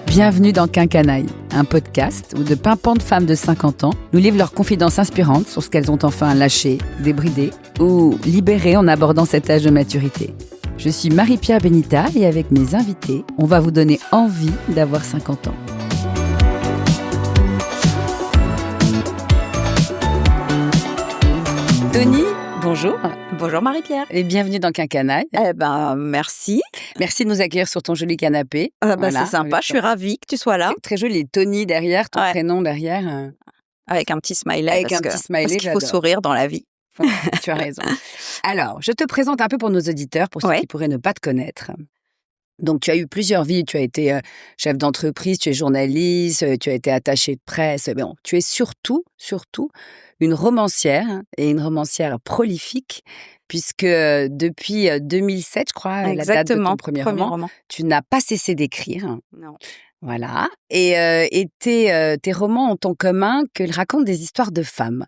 Bienvenue dans Quinquanaille, un podcast où de pimpantes femmes de 50 ans nous livrent leurs confidences inspirantes sur ce qu'elles ont enfin lâché, débridé ou libéré en abordant cet âge de maturité. Je suis Marie-Pierre Benita et avec mes invités, on va vous donner envie d'avoir 50 ans. Tony, bonjour. Bonjour Marie-Pierre. Et bienvenue dans Quinquanaille. Merci. Merci de nous accueillir sur ton joli canapé. C'est sympa, je suis ravie que tu sois là. C'est très joli, Tony derrière, ton prénom derrière. Avec un petit smiley. Parce qu'il faut sourire dans la vie. Tu as raison. Alors, je te présente un peu pour nos auditeurs, pour ceux qui pourraient ne pas te connaître. Donc, tu as eu plusieurs vies. Tu as été chef d'entreprise, tu es journaliste, tu as été attachée de presse. Bon, tu es surtout une romancière et une romancière prolifique, puisque depuis 2007, je crois, la date de ton premier roman, tu n'as pas cessé d'écrire. Non. Voilà. Et tes romans ont en commun qu'ils racontent des histoires de femmes.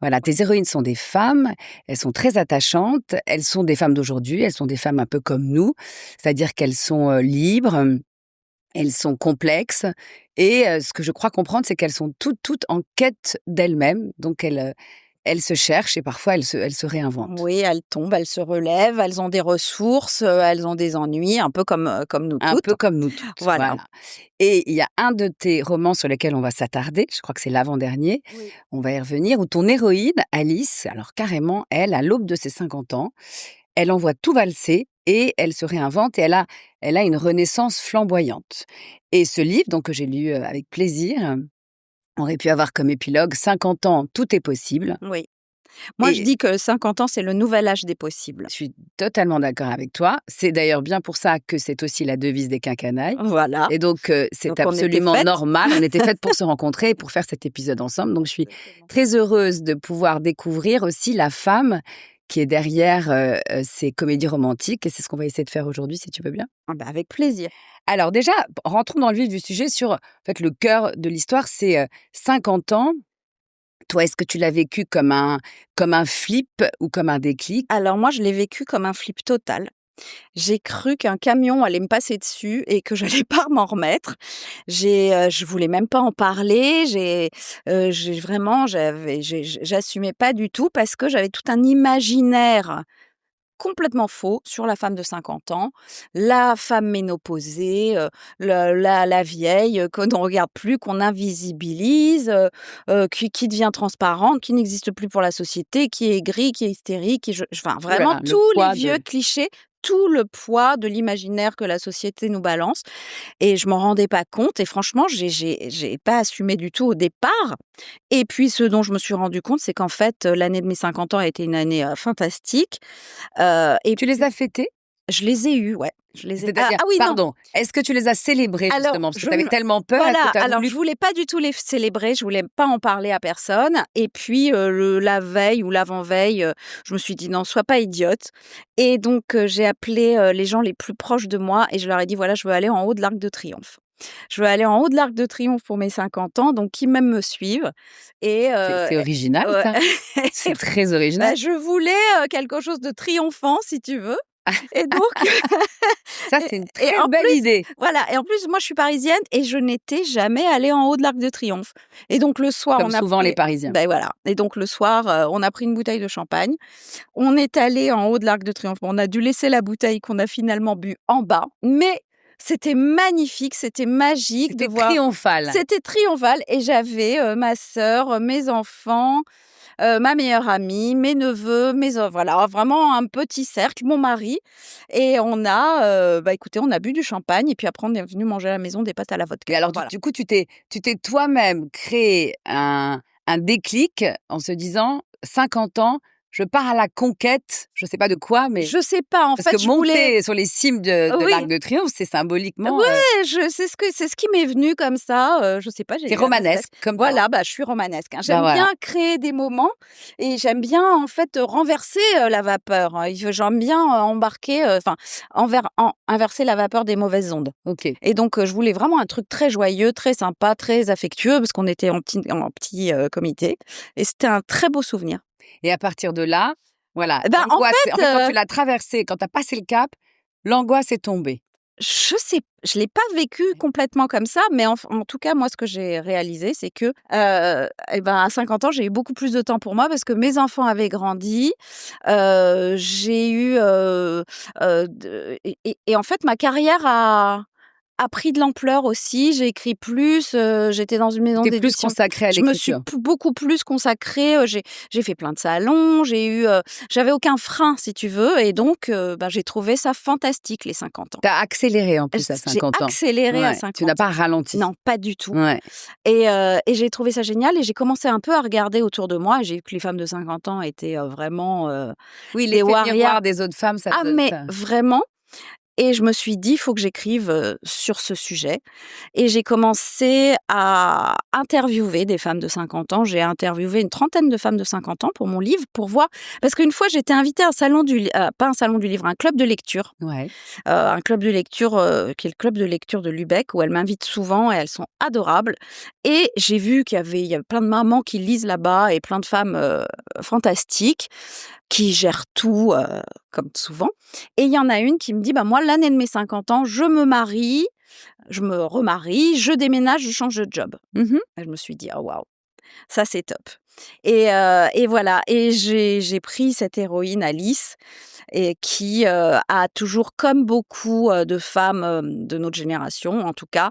Voilà, tes héroïnes sont des femmes, elles sont très attachantes, elles sont des femmes d'aujourd'hui, elles sont des femmes un peu comme nous, c'est-à-dire qu'elles sont libres, elles sont complexes, et ce que je crois comprendre, c'est qu'elles sont toutes en quête d'elles-mêmes, donc elles se cherchent et parfois elles se réinventent. Oui, elles tombent, elles se relèvent, elles ont des ressources, elles ont des ennuis, un peu comme nous toutes. Un peu comme nous toutes, voilà. Et il y a un de tes romans sur lesquels on va s'attarder, je crois que c'est l'avant-dernier, on va y revenir, où ton héroïne, Alice, alors carrément, elle, à l'aube de ses 50 ans, elle envoie tout valser et elle se réinvente et elle a une renaissance flamboyante. Et ce livre, donc, que j'ai lu avec plaisir, aurait pu avoir comme épilogue 50 ans, tout est possible. Oui. Moi, je dis que 50 ans, c'est le nouvel âge des possibles. Je suis totalement d'accord avec toi. C'est d'ailleurs bien pour ça que c'est aussi la devise des Quinquanailles. Voilà. Et donc, c'est absolument normal. On était faites pour se rencontrer et pour faire cet épisode ensemble. Donc, je suis très heureuse de pouvoir découvrir aussi la femme qui est derrière ces comédies romantiques. Et c'est ce qu'on va essayer de faire aujourd'hui, si tu veux bien. Avec plaisir. Alors déjà, rentrons dans le vif du sujet sur le cœur de l'histoire, c'est 50 ans. Toi, est-ce que tu l'as vécu comme un flip ou comme un déclic? Alors moi, je l'ai vécu comme un flip total. J'ai cru qu'un camion allait me passer dessus et que j'allais pas m'en remettre. Je voulais même pas en parler. J'assumais pas du tout parce que j'avais tout un imaginaire complètement faux sur la femme de 50 ans, la femme ménopausée, la vieille qu'on ne regarde plus, qu'on invisibilise, qui devient transparente, qui n'existe plus pour la société, qui est aigrie, qui est hystérique, vraiment tous les vieux clichés, tout le poids de l'imaginaire que la société nous balance. Et je m'en rendais pas compte. Et franchement, j'ai pas assumé du tout au départ. Et puis, ce dont je me suis rendu compte, c'est qu'en fait, l'année de mes 50 ans a été une année fantastique. Et tu les as fêtés? Je les ai eus, ouais. Pardon. Est-ce que tu les as célébrés justement parce que tu avais tellement peur? Je voulais pas du tout les célébrer, je voulais pas en parler à personne. Et puis la veille ou l'avant-veille, je me suis dit non, sois pas idiote. Et donc j'ai appelé les gens les plus proches de moi et je leur ai dit voilà, je veux aller en haut de l'Arc de Triomphe. Je veux aller en haut de l'Arc de Triomphe pour mes 50 ans, donc qui même me suivent. C'est original, ça. C'est très original. Je voulais quelque chose de triomphant, si tu veux. Et donc, ça, c'est une très belle idée. Voilà. Et en plus, moi, je suis parisienne et je n'étais jamais allée en haut de l'Arc de Triomphe. Et donc, le soir, comme souvent les Parisiens. Voilà. Et donc, le soir, on a pris une bouteille de champagne. On est allé en haut de l'Arc de Triomphe. On a dû laisser la bouteille qu'on a finalement bu en bas. Mais c'était magnifique, c'était magique de voir. C'était triomphal. Et j'avais ma sœur, mes enfants. Ma meilleure amie, mes neveux, voilà, vraiment un petit cercle, mon mari. Et on a, écoutez, on a bu du champagne et puis après on est venu manger à la maison des pâtes à la vodka. Et alors, du coup, tu t'es toi-même créé un déclic en se disant 50 ans, je pars à la conquête, je sais pas de quoi, mais je sais pas. Parce que monter sur les cimes de l'Arc de Triomphe, c'est symboliquement. Ouais, c'est ce qui m'est venu comme ça. Je sais pas. C'est romanesque, comme toi. Voilà, je suis romanesque. J'aime bien créer des moments et j'aime bien en fait renverser la vapeur. J'aime bien inverser la vapeur des mauvaises ondes. Ok. Et donc je voulais vraiment un truc très joyeux, très sympa, très affectueux parce qu'on était en petit comité et c'était un très beau souvenir. Et à partir de là, voilà. En fait, quand tu l'as traversé, quand tu as passé le cap, L'angoisse est tombée. Je l'ai pas vécu complètement comme ça, mais en tout cas, moi, ce que j'ai réalisé, c'est que, à 50 ans, j'ai eu beaucoup plus de temps pour moi parce que mes enfants avaient grandi. J'ai eu, et en fait, ma carrière a pris de l'ampleur aussi. J'ai écrit plus, j'étais dans une maison Tu es plus d'édition. consacrée à Je me suis l'écriture. beaucoup plus consacrée, j'ai fait plein de salons, j'avais aucun frein si tu veux et donc j'ai trouvé ça fantastique les 50 ans. Tu as accéléré en plus à J'ai 50 ans. accéléré à Ouais, 50 tu n'as ans. pas ralenti. Non, pas du tout Ouais. et j'ai trouvé ça génial et j'ai commencé un peu à regarder autour de moi et j'ai vu que les femmes de 50 ans étaient, vraiment, Oui, des l'effet warriors. miroir des autres femmes, ça Ah te mais ça vraiment et je me suis dit: «Il faut que j'écrive, sur ce sujet» et j'ai commencé à interviewer des femmes de 50 ans. J'ai interviewé une trentaine de femmes de 50 ans pour mon livre, pour voir parce qu'une fois j'étais invitée à un salon pas un salon du livre, un club de lecture. ouais. Un club de lecture, qui est le club de lecture de Lübeck où elles m'invitent souvent et elles sont adorables et j'ai vu qu'il y avait plein de mamans qui lisent là-bas et plein de femmes, fantastiques qui gèrent tout, comme souvent et il y en a une qui me dit: «Bah, moi, l'année de mes 50 ans, je me marie, je me remarie, je déménage, je change de job» Mmh. et je me suis dit: «Ah waouh, ça c'est top» et voilà et j'ai pris cette héroïne Alice et qui, a toujours, comme beaucoup, de femmes, de notre génération en tout cas,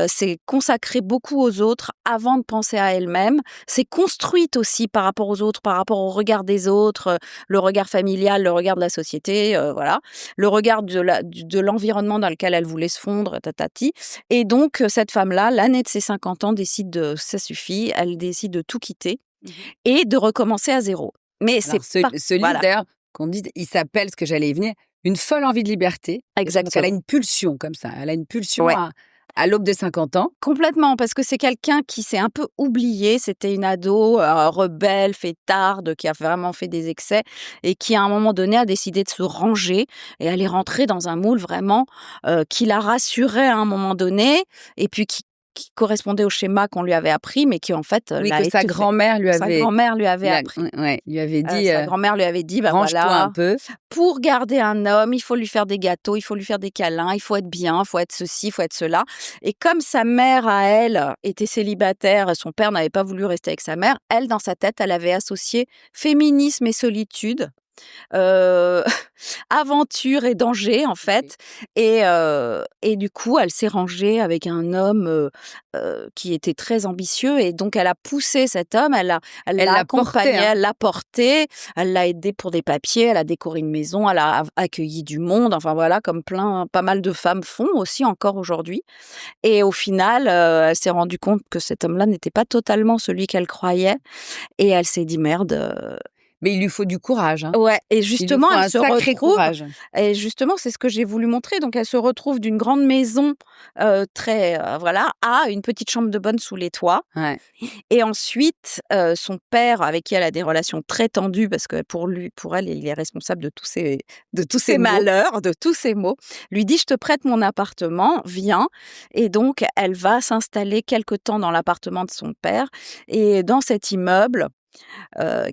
s'est consacrée beaucoup aux autres avant de penser à elle-même. S'est construite aussi par rapport aux autres, par rapport au regard des autres, le regard familial, le regard de la société, voilà. Le regard de l'environnement dans lequel elle voulait se fondre, tatati et donc cette femme-là, l'année de ses 50 ans, décide de ça suffit, elle décide de tout quitter Mmh. et de recommencer à zéro. Mais c'est Alors pas ce livre voilà, d'ailleurs, qu'on me dise, il s'appelle, ce que j'allais y venir, «Une folle envie de liberté». Donc elle a exactement. une pulsion comme ça, elle a une pulsion Ouais. à l'aube de 50 ans. Complètement, parce que c'est quelqu'un qui s'est un peu oublié. C'était une ado, rebelle, fêtarde, qui a vraiment fait des excès et qui, à un moment donné, a décidé de se ranger et elle est rentrée dans un moule vraiment, qui la rassurait à un moment donné et puis qui correspondait au schéma qu'on lui avait appris, mais qui, en fait, Oui, l'a que sa étouffée. grand-mère lui Sa avait grand-mère lui avait appris. ouais, lui avait dit, Sa grand-mère lui avait dit: «Bah, «Range-toi un voilà, peu». pour garder un homme, il faut lui faire des gâteaux, il faut lui faire des câlins, il faut être bien, il faut être ceci, il faut être cela» et comme sa mère à elle était célibataire, son père n'avait pas voulu rester avec sa mère, elle, dans sa tête, elle avait associé féminisme et solitude, heu, aventure et danger, en OK. fait et du coup, elle s'est rangée avec un homme, qui était très ambitieux et donc elle a poussé cet homme, elle Elle l'a l'a porté, accompagné, hein. elle l'a porté, elle l'a aidé pour des papiers, elle a décoré une maison, elle a accueilli du monde, enfin voilà, comme pas mal de femmes font aussi encore aujourd'hui et au final, elle s'est rendue compte que cet homme-là n'était pas totalement celui qu'elle croyait et elle s'est dit: «Merde», Mais il lui faut du courage, hein. ouais et Il lui justement, faut elle un se sacré retrouve courage. et justement, c'est ce que j'ai voulu montrer. Donc elle se retrouve d'une grande maison, très, voilà, à une petite chambre de bonne sous les toits Ouais. et ensuite, son père, avec qui elle a des relations très tendues parce que pour elle, il est responsable de tous Ces ses mots. malheurs, de tous ses maux, lui dit: «Je te prête mon appartement, viens» et donc elle va s'installer quelque temps dans l'appartement de son père et dans cet immeuble, heu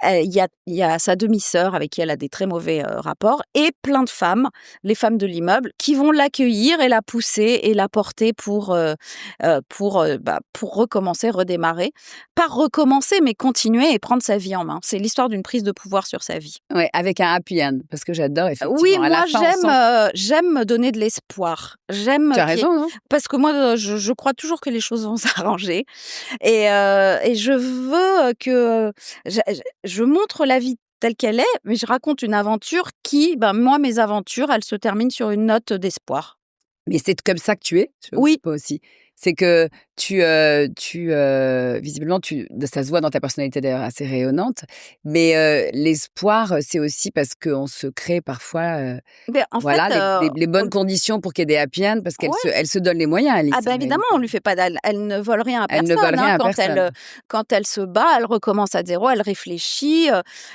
il y a sa demi-sœur avec qui elle a des très mauvais, rapports et plein de femmes, les femmes de l'immeuble, qui vont l'accueillir et la pousser et la porter pour recommencer, redémarrer. Pas recommencer, mais continuer et prendre sa vie en main. C'est l'histoire d'une prise de pouvoir sur sa vie. Ouais, avec un happy end, parce que j'adore Oui, effectivement. À la moi fin, on sent j'aime me donner de l'espoir. J'aime tu as qu'il y ait raison, non? parce que moi, je crois toujours que les choses vont s'arranger et je veux que je montre la vie telle qu'elle est, mais je raconte une aventure qui, ben, moi, mes aventures, elles se terminent sur une note d'espoir. Mais c'est comme ça que tu es, je Oui, pas aussi. C'est que visiblement, ça se voit dans ta personnalité d'ailleurs assez rayonnante, mais l'espoir, c'est aussi parce qu'on se crée parfois, beh, en fait, voilà, les on bonnes conditions pour qu'il y ait des happy end parce ouais. elle se donne les moyens, Ah Alice, ben en évidemment, réalité. on lui fait pas elle ne vole rien à Elle ne vole personne, hein. rien à personne. Quand elle se bat, elle recommence à zéro, elle réfléchit,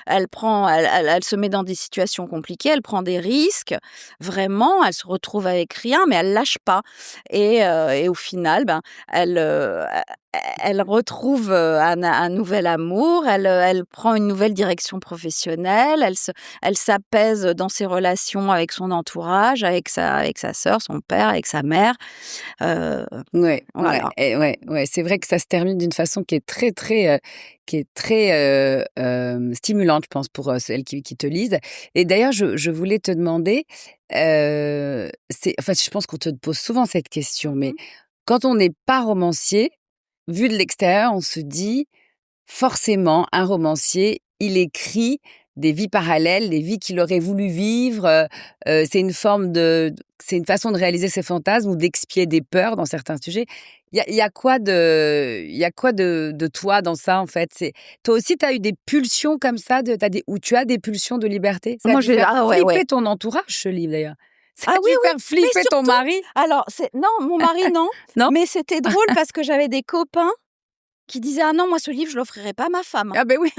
elle se met dans des situations compliquées, elle prend des risques. Vraiment, elle se retrouve avec rien, mais elle lâche pas et au final, ben, elle retrouve, un nouvel amour, elle prend une nouvelle direction professionnelle, elle s'apaise dans ses relations avec son entourage, avec sa sœur, son père, avec sa mère, heu, Ouais, ouais, voilà. et ouais, c'est vrai que ça se termine d'une façon qui est très, stimulante, je pense, pour, celles qui te lisent. Et d'ailleurs, je voulais te demander, c'est enfin, je pense qu'on te pose souvent cette question, mais Mmh. quand on n'est pas romancier, vu de l'extérieur, on se dit: «Forcément, un romancier, il écrit des vies parallèles, les vies qu'il aurait voulu vivre», c'est une forme c'est une façon de réaliser ses fantasmes ou d'expier des peurs dans certains sujets. Il y a quoi de toi dans ça, en fait? Toi aussi, tu as eu des pulsions comme ça, où tu as des pulsions de liberté? Ça a Moi, dû faire ouais, ouais. flipper ton entourage, ce livre, d'ailleurs. Ça Ah a oui, dû oui, faire mais flipper ton surtout mari, alors non, mon mari non, non? mais c'était drôle parce que j'avais des copains qui disaient: «Ah non, moi ce livre je l'offrirai pas à ma femme». Ah ben oui,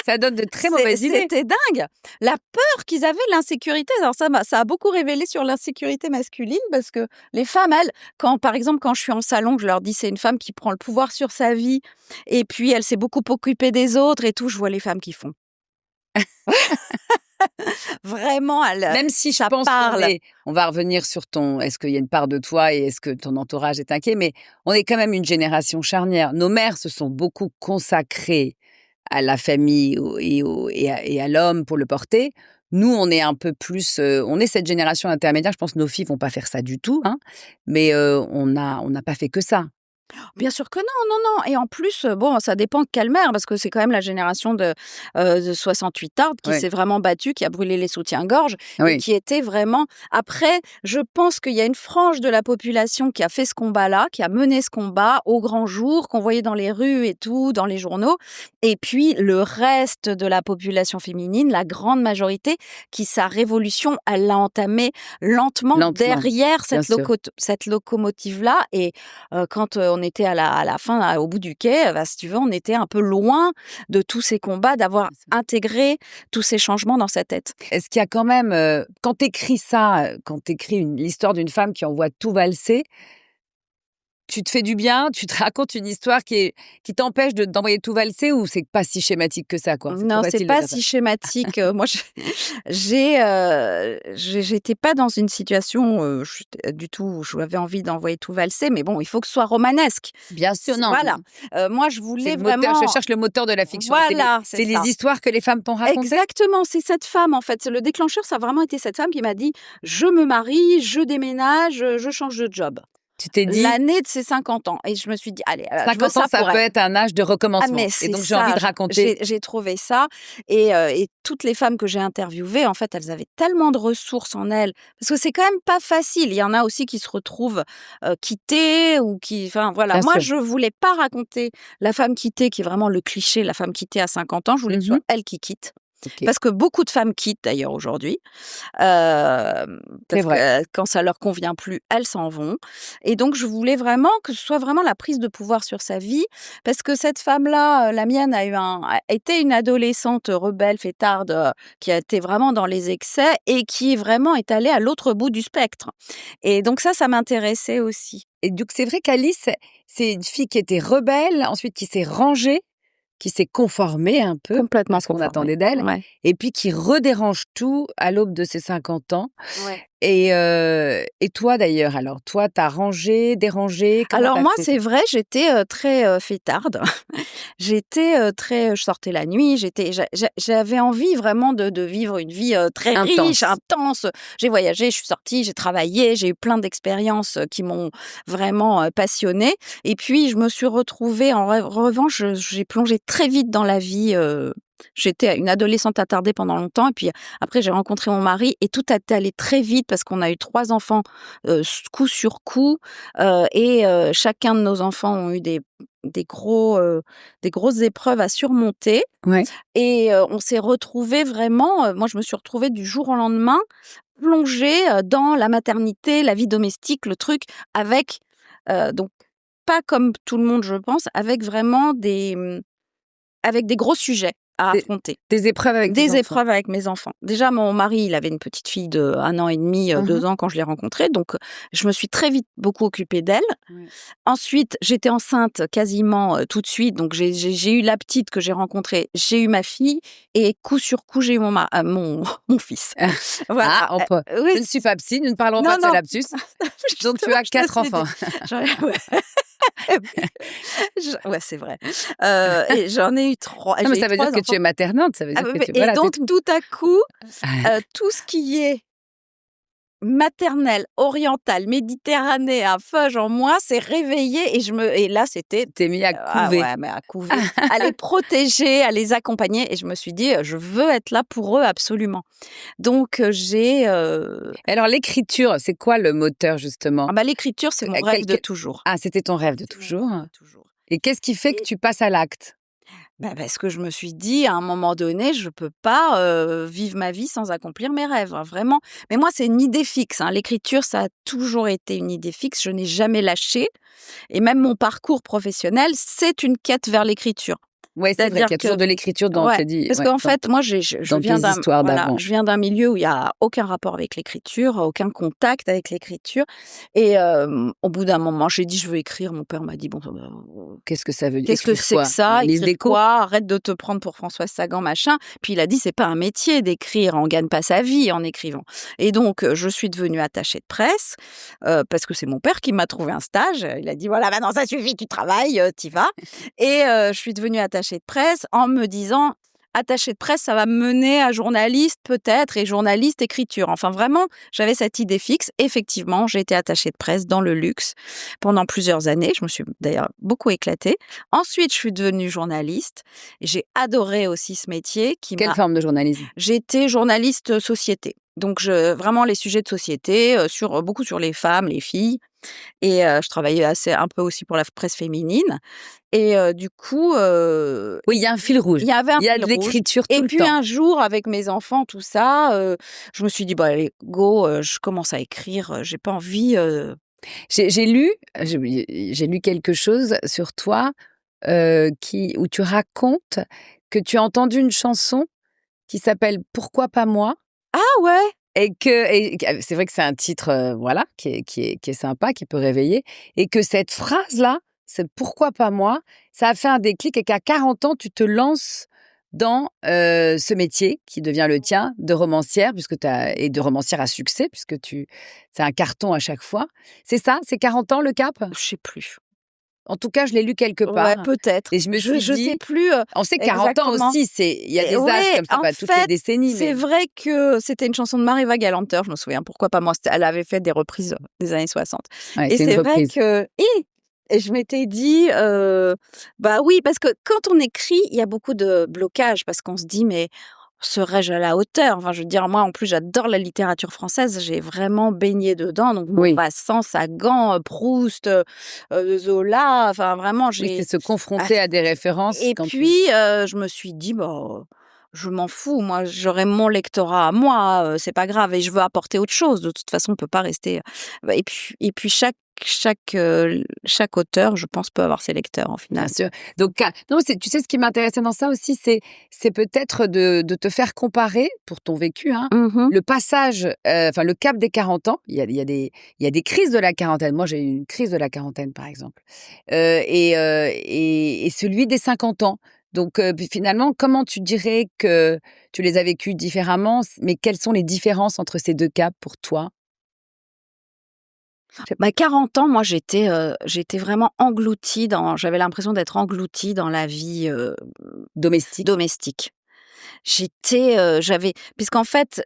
ça donne de très mauvaises idées. C'était dingue! La peur qu'ils avaient, l'insécurité. Alors ça a beaucoup révélé sur l'insécurité masculine parce que les femmes, elles, par exemple, quand je suis en salon, que je leur dis: «C'est une femme qui prend le pouvoir sur sa vie et puis elle s'est beaucoup occupée des autres et tout», je vois les femmes qui font. Vraiment, Même si je ça pense parle. on va revenir sur est-ce qu'il y a une part de toi et est-ce que ton entourage est inquiet, mais on est quand même une génération charnière. Nos mères se sont beaucoup consacrées à la famille et à l'homme pour le porter. Nous, on est un peu plus, on est cette génération intermédiaire. Je pense que nos filles vont pas faire ça du tout, hein, mais on n'a pas fait que ça. Bien sûr que non, non, non, et en plus, bon, ça dépend quelle mère parce que c'est quand même la génération de 68 Tard qui Ouais, s'est vraiment battue, qui a brûlé les soutiens-gorge et oui, qui était vraiment après, je pense qu'il y a une frange de la population qui a fait ce combat-là, qui a mené ce combat au grand jour, qu'on voyait dans les rues et tout, dans les journaux, et puis le reste de la population féminine, la grande majorité, qui sa révolution, elle l'a entamée lentement lentement, derrière bien sûr. cette locomotive-là. Et quand, on était à la fin, au bout du quai, bah, si tu veux, on était un peu loin de tous ces combats, d'avoir intégré tous ces changements dans sa tête. Est-ce qu'il y a quand même, quand tu écris ça, quand tu écris l'histoire d'une femme qui envoie tout valser, tu te fais du bien? Tu te racontes une histoire qui t'empêche d'envoyer tout valser, ou c'est pas si schématique que ça, quoi? C'est trop Non, c'est facile de pas dire ça. si schématique, moi j'étais pas dans une situation, du tout où j'avais envie d'envoyer tout valser, mais bon, il faut que ce soit romanesque. Bien sûr, non, Voilà, moi je c'est voulais le moteur, je vraiment cherche le moteur de la fiction. voilà, c'est C'est les ça. histoires que les femmes t'ont racontées? Exactement, c'est cette femme, en fait. C'est le déclencheur, ça a vraiment été cette femme qui m'a dit: «Je me marie, je déménage, je change de job». Tu t'es dit: L'année de ses 50 ans et je me suis dit: «Allez, je veux 50 ans, ça ça pour peut elle». être un âge de Ah recommencement, mais et c'est donc j'ai envie ça, de raconter. j'ai trouvé ça. Et toutes les femmes que j'ai interviewées, en fait, elles avaient tellement de ressources en elles, parce que c'est quand même pas facile. Il y en a aussi qui se retrouvent, quittées ou qui enfin voilà. Bien Moi, sûr. je voulais pas raconter la femme quittée qui est vraiment le cliché, la femme quittée à 50 ans. Je voulais que ce Mmh. soit elle qui quitte. OK, Parce que beaucoup de femmes quittent d'ailleurs aujourd'hui. c'est Parce vrai. que quand ça leur convient plus, elles s'en vont. Et donc je voulais vraiment que ce soit vraiment la prise de pouvoir sur sa vie, parce que cette femme-là, la mienne a été une adolescente rebelle, fêtarde, qui a été vraiment dans les excès et qui vraiment est allée à l'autre bout du spectre. Et donc ça m'intéressait aussi. Et donc c'est vrai qu'Alice, c'est une fille qui était rebelle, ensuite qui s'est rangée, qui s'est conformée un peu à Complètement ce qu'on conformée. attendait d'elle, Ouais. et puis qui redérange tout à l'aube de ses 50 ans. Ouais. Et toi d'ailleurs, alors toi, tu as rangé, dérangé, comment tu Alors as moi, fait? c'est vrai, j'étais, très, fêtarde. J'étais, très je sortais la nuit, j'avais envie vraiment de vivre une vie, très riche, Intense. intense. J'ai voyagé, je suis sortie, j'ai travaillé, j'ai eu plein d'expériences, qui m'ont vraiment, passionnée. Et puis je me suis retrouvée en revanche, j'ai plongé très vite dans la vie, j'étais une adolescente attardée pendant longtemps et puis après j'ai rencontré mon mari et tout a été allé très vite parce qu'on a eu 3 enfants, coup sur coup, chacun de nos enfants ont eu des des grosses épreuves à surmonter. Ouais. Et on s'est retrouvés vraiment, moi je me suis retrouvée du jour au lendemain plongée, dans la maternité, la vie domestique, le truc avec, donc pas comme tout le monde je pense, avec vraiment avec des gros sujets. à Des affronter. des épreuves avec tes Des enfants? épreuves avec mes enfants. Déjà, mon mari, il avait une petite fille de 1 an et demi, Mmh 2 ans quand je l'ai rencontré, donc je me suis très vite beaucoup occupée d'elle. Ouais. Ensuite, j'étais enceinte quasiment, tout de suite, donc j'ai eu la petite que j'ai rencontrée, j'ai eu ma fille et coup sur coup, j'ai eu mon mon fils. Ah, Voilà, on peut oui, je ne suis pas psy, nous ne parlerons pas non, de ce non, lapsus. Donc tu justement, as je me 4 suis dit enfants. j'en ouais, ouais, c'est vrai, et j'en ai eu 3, Non, mais j'ai eu ça veut dire 3 que tu enfants. es maternante, ça veut Ah dire oui, que oui, tu et voilà, c'est donc tout. tout à coup, tout ce qui est maternelle, orientale, méditerranéen, fudge en moi s'est réveillé et là c'était Tu t'es mis à ah couver. ouais, mais à couver, à les protéger, à les accompagner et je me suis dit: «Je veux être là pour eux absolument». Donc Et alors l'écriture, c'est quoi le moteur justement? ah bah, l'écriture, c'est Que mon quel rêve de quel toujours. ah, c'était ton rêve de C'est mon toujours? rêve de toujours Et qu'est-ce qui fait que et tu passes à l'acte? bah, parce que je me suis dit à un moment donné, je peux pas, vivre ma vie sans accomplir mes rêves, hein, vraiment. Mais moi, c'est une idée fixe, hein. L'écriture, ça a toujours été une idée fixe, je n'ai jamais lâché et même mon parcours professionnel, c'est une quête vers l'écriture. Ouais, c'est vrai C'est-à-dire qu'il y a que toujours de l'écriture dans ouais, tu dis parce ouais, qu'en fait, moi, je dans tes viens histoires voilà, d'avant. je viens d'un milieu où il y a aucun rapport avec l'écriture, aucun contact avec l'écriture et au bout d'un moment, j'ai dit: «Je veux écrire». Mon père m'a dit: «Bon, Qu'est-ce que ça veut dire qu'est-ce que écrire c'est que quoi? ça? Une liste Écrire d'écho? quoi? Arrête de te prendre pour Françoise Sagan, machin». Puis il a dit: «C'est pas un métier d'écrire, on gagne pas sa vie en écrivant». Et donc je suis devenue attachée de presse, parce que c'est mon père qui m'a trouvé un stage. Il a dit: «Voilà, maintenant ça suffit, tu travailles, tu vas». Et je suis devenue attachée de presse en me disant: «Attachée de presse, ça va me mener à journaliste peut-être et journaliste écriture». Enfin vraiment, j'avais cette idée fixe. Effectivement, j'ai été attachée de presse dans le luxe pendant plusieurs années. Je me suis d'ailleurs beaucoup éclatée. Ensuite, je suis devenue journaliste. J'ai adoré aussi ce métier qui Quelle m'a forme de journalisme? j'étais journaliste, société. Donc je vraiment les sujets de société, beaucoup sur les femmes, les filles et je travaillais assez un peu aussi pour la presse féminine et du coup, Oui, il y a un fil rouge. il y avait un Il y a fil de rouge l'écriture et tout le puis temps. un jour avec mes enfants, tout ça, je me suis dit: «Bah, allez, go, je commence à écrire, j'ai pas envie, J'ai lu j'ai lu quelque chose sur toi, qui où tu racontes que tu as entendu une chanson qui s'appelle «Pourquoi pas moi?» «Ah ouais!» et c'est vrai que c'est un titre, voilà, qui est sympa, qui peut réveiller et que cette phrase-là, c'est «Pourquoi pas moi?» ça a fait un déclic et qu'à 40 ans, tu te lances dans, ce métier qui devient le tien de romancière puisque tu et de romancière à succès puisque c'est un carton à chaque fois. C'est ça? C'est 40 ans le cap? Je sais plus. En tout cas, je l'ai lu quelque Ouais, part peut-être. et je me suis Je sais dit plus, on sait 40 ans exactement. aussi, il y a Et des âges ouais, comme ça, en pas toutes les fait, décennies, c'est mais vrai que c'était une chanson de Marie Galanter, je me souviens, pourquoi pas moi, elle avait fait des reprises des années 60 ouais, et c'est une c'est vrai reprise. que et je m'étais dit, bah oui, parce que quand on écrit, il y a beaucoup de blocages parce qu'on se dit: «Mais serais-je à la hauteur?» Enfin, je veux dire, moi, en plus, j'adore la littérature française, j'ai vraiment baigné dedans, donc Oui, Maupassant, Sagan, Proust, Zola, enfin vraiment oui, c'est j'ai se ah confronter à des références et quand tu puis, je me suis dit: «Bah, je m'en fous, moi, j'aurai mon lectorat à moi, c'est pas grave et je veux apporter autre chose. De toute façon, on peut pas rester» bah et puis chaque auteur, je pense, peut avoir ses lecteurs, en bien final. sûr. Donc non, c'est tu sais ce qui m'intéressait dans ça aussi, c'est peut-être de te faire comparer, pour ton vécu, hein, Mmh. le passage, enfin le cap des 40 ans. Il y a des crises de la quarantaine. Moi, j'ai eu une crise de la quarantaine, par exemple, et celui des 50 ans. Donc puis finalement, comment tu dirais que tu les as vécus différemment? Mais quelles sont les différences entre ces 2 caps pour toi? Je sais Bah, 40 ans, moi, j'étais vraiment engloutie j'avais l'impression d'être engloutie dans la vie, domestique? domestique. J'avais puisqu'en fait,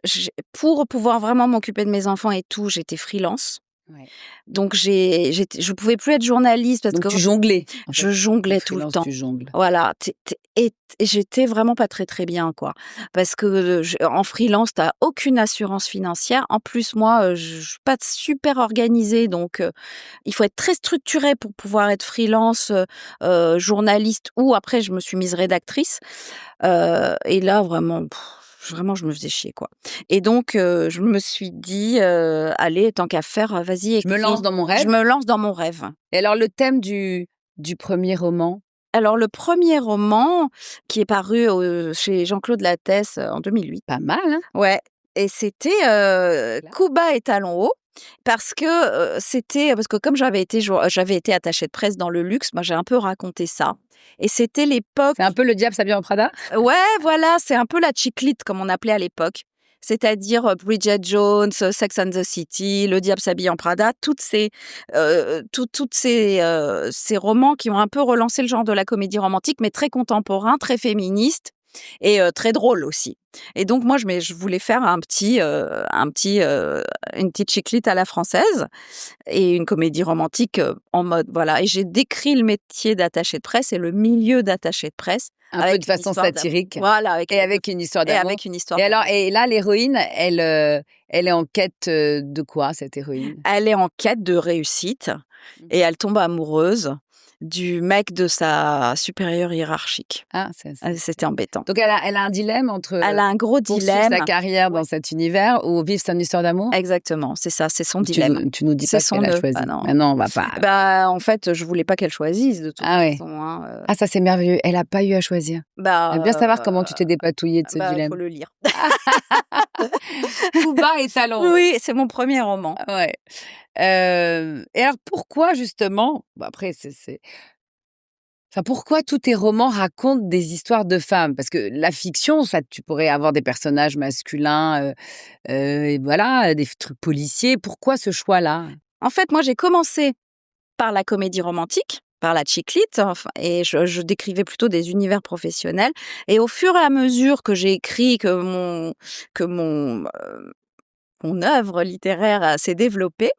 pour pouvoir vraiment m'occuper de mes enfants et tout, j'étais freelance. Ouais. Donc je pouvais plus être journaliste parce Donc que tu jonglais, en fait. je En jonglais tout le freelance, temps. tu jongles. Voilà, tu et j'étais vraiment pas très, très bien, quoi. Parce que, en freelance, tu as aucune assurance financière. En plus, moi, je suis pas super organisée, donc il faut être très structuré pour pouvoir être freelance, journaliste ou après je me suis mise rédactrice. Et là vraiment, vraiment je me faisais chier, quoi. Et donc je me suis dit: «Allez, tant qu'à faire, vas-y Je me écris». lance dans mon Je rêve. me lance dans mon rêve. Et alors le thème du 1er roman? Alors le premier roman qui est paru chez Jean-Claude Lattès en 2008. Pas mal, hein? Ouais, et c'était Cuba et Talons hauts. Parce que comme j'avais été attachée de presse dans le luxe, moi j'ai un peu raconté ça. Et c'était l'époque. C'est un peu Le diable s'habille en Prada? Ouais, voilà, c'est un peu la chick-lit comme on appelait à l'époque. C'est-à-dire Bridget Jones, Sex and the City, Le diable s'habille en Prada, toutes ces romans qui ont un peu relancé le genre de la comédie romantique, mais très contemporain, très féministe et très drôle aussi. Et donc moi je voulais faire une petite chick-lit à la française et une comédie romantique en mode voilà. Et j'ai décrit le métier d'attaché de presse et le milieu d'attaché de presse Un peu avec de une façon histoire satirique. voilà, Avec une histoire d'amour. avec une histoire Et alors, d'amour. et là, l'héroïne, elle est en quête de quoi, cette héroïne? Elle est en quête de réussite et elle tombe amoureuse du mec de sa supérieure hiérarchique. Ah, C'était embêtant. donc elle a un dilemme entre Elle a un gros poursuivre dilemme. sa carrière dans Ouais. cet univers ou vivre son histoire d'amour? Exactement, c'est ça, c'est son dilemme. Tu nous dis C'est pas ce son qu'elle a nœud. choisi. Bah non. Maintenant, on va pas. Bah, en fait, je voulais pas qu'elle choisisse de toute Ah ouais. façon, hein, Ah, ça, c'est merveilleux. Elle a pas eu à choisir. bah, J'aime bien savoir comment tu t'es dépatouillée de ce bah, dilemme. faut le lire. Cuba et Talons hauts. Oui, c'est mon premier roman. Ouais. Et alors, pourquoi justement, bon, après, enfin, pourquoi tous tes romans racontent des histoires de femmes? Parce que la fiction, ça, tu pourrais avoir des personnages masculins, et voilà, des trucs policiers. Pourquoi ce choix-là? En fait, moi, j'ai commencé par la comédie romantique, par la chick lit, enfin, et je décrivais plutôt des univers professionnels. Et au fur et à mesure que j'ai écrit, mon œuvre littéraire s'est développée,